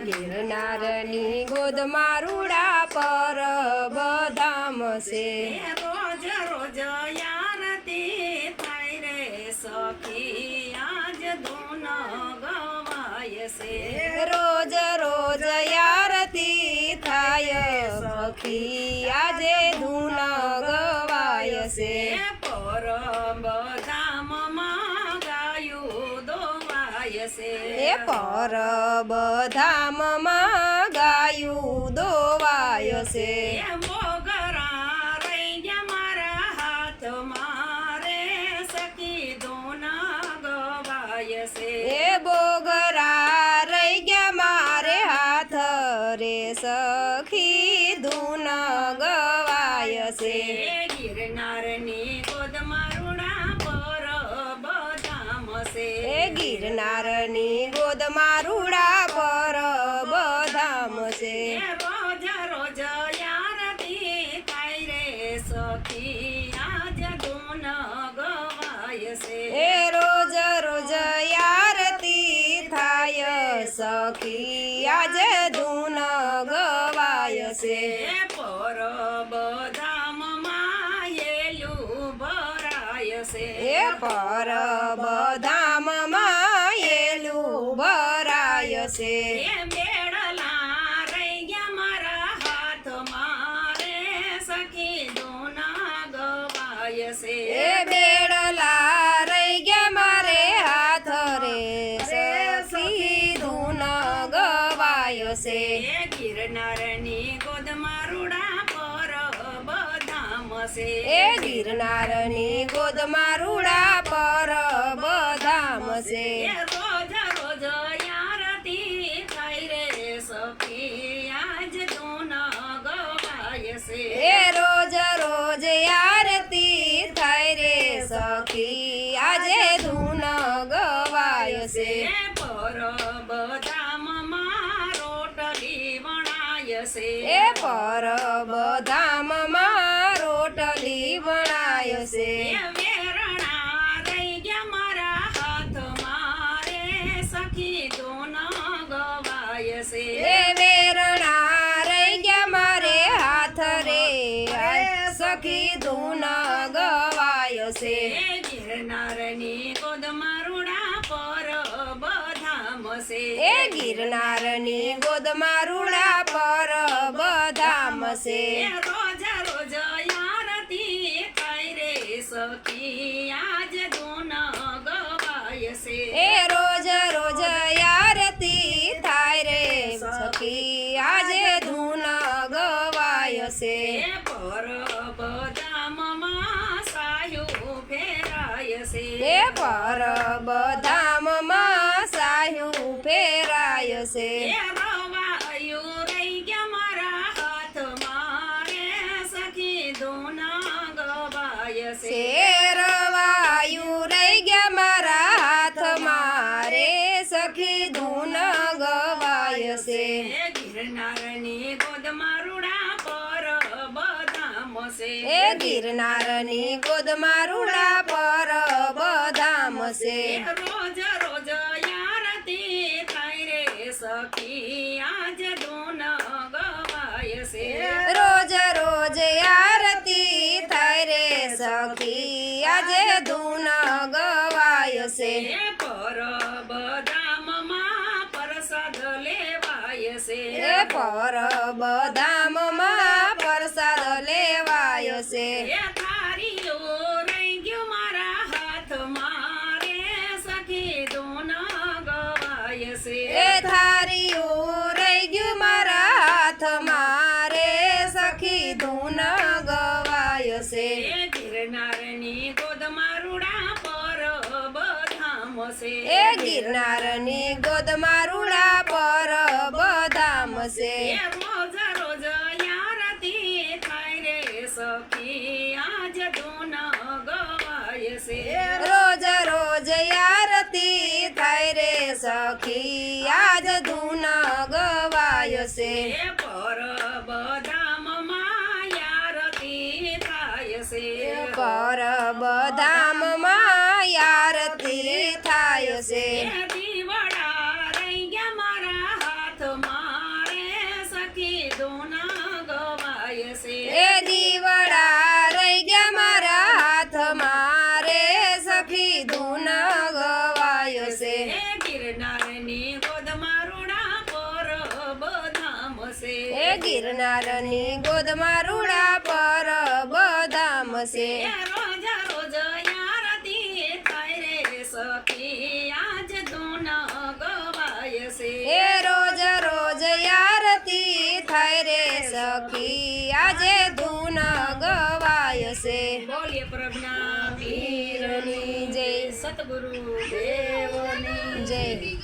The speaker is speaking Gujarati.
ગિરનારની ગોદમાં રૂડા પરબધામ છે રોજ રોજ આરતી થાય રે સખી આજ ધૂન ગવાય છે રોજ રોજ આરતી થાય સખી આજે ધૂન ગવાય છે પરબધામમાં ગાયું દોવાય છે એ પરબધામમાં ગાયું દોવાય છે મોગરા રહી ગયા મારા હાથ મારે સખી ધૂન ગવાય છે એ બોગરા રહી ગયા મારે હાથ રે સખી ધૂન ગવાય છે ગિરનારની ગોદમાં રૂડા પરબધામ છે એ ગિરનારની ગોદમાં રૂડા પરબધામ છે રોજ રોજ આરતી થાય રે સખી આજ ધૂન ગવાય છે એ રોજ રોજ આરતી થાય સખી આજે ધૂન ગવાય છે પરબધામમાં એલું ભરાય છે એ પરબધામમાં એલું ભરાય છે બેડલા રહી ગયા મારા હાથ મારે સખી ધૂન ગવાય છે એ બેડલા રહી ગયા મારે હાથ રે સખી ધૂન ગવાય છે ગિરનારની ગોદમાં રૂડા પરબધામ છે એ ગિરનારની ગોદમાં રૂડા પરબધામ છે રોજ રોજ આરતી થાય રે સખી આજ ધૂન ગવાય છે એ રોજ રોજ આરતી થાય રે સખી આજે ધૂન ગવાય છે પરબધામમાં રોટલી વણાય છે એ પરબધામમાં રોટલી વણાય છે વેરણા રહી ગયા મારા હાથ મારે સખી ધૂન ગવાય છે એ વેરણા રહી ગયા મારે હાથ રે સખી ધૂન ગવાય છે ગિરનારની ગોદમાં રૂડા પરબધામ છે એ ગિરનારની ગોદમાં રૂડા પરબધામ છે રોજ રોજ આરતી થાય રે સખી આજ ધૂન ગવાય છે એ રોજ રોજ આરતી થાય રે સખી આજે ધૂન ગવાય છે પરબધામમાં સાયું ફેરાય છે એ પરબધામમાં સાયું ફેરાય છે રવાયું રહી ગયા મારા હાથ મારે સખી ધૂન ગવાય છે શેરવાયું રહી ગયા મારા હાથ મારે સખી ધૂન ગવાય છે ગિરનારની ગોદમાં રૂડા પરબધામ છે એ ગિરનારની ગોદમાં રૂડા પરબધામ છે રોજ રોજ આરતી થાય રે સખી આજ ધૂન ગવાય છે રોજ રોજ આરતી થાય રે સખી આજે ધૂન ગવાય છે પરબધામમાં પ્રસાદ લેવાય છે એ પરબધામમાં પ્રસાદ લેવાય છે થારીઓ રહી ગયું મારા હાથ મારે સખી ધૂન ગવાય છે એ થારીયું રહી ગયું મારા હાથ મારે સખી ધૂન ગવાય છે ગિરનારની ગોદમાં રૂડા પરબધામ છે એ ગિરનારની ગોદમાં રૂડા પરબધામ છે રોજ રોજ આરતી થાય રે સખી આજ ધૂન ગવાય છે રોજ રોજ આરતી થાય રે સખી આજ ધૂન ગવાય છે પરબધામમાં આરતી થાય છે પરબધામમાં આરતી થાય છે દીવડા રહી ગયા મારા ગિરનારની ગોદમાં રૂડા પર બદામ છે રોજ રોજ આરતી થાય રે સખી આજ ધૂન ગવાય છે એ રોજ રોજ આરતી થાય રે સખી આજે ધૂન ગવાય છે બોલીએ પ્રજ્ઞા પીરની જય સતગુરુ દેવની જય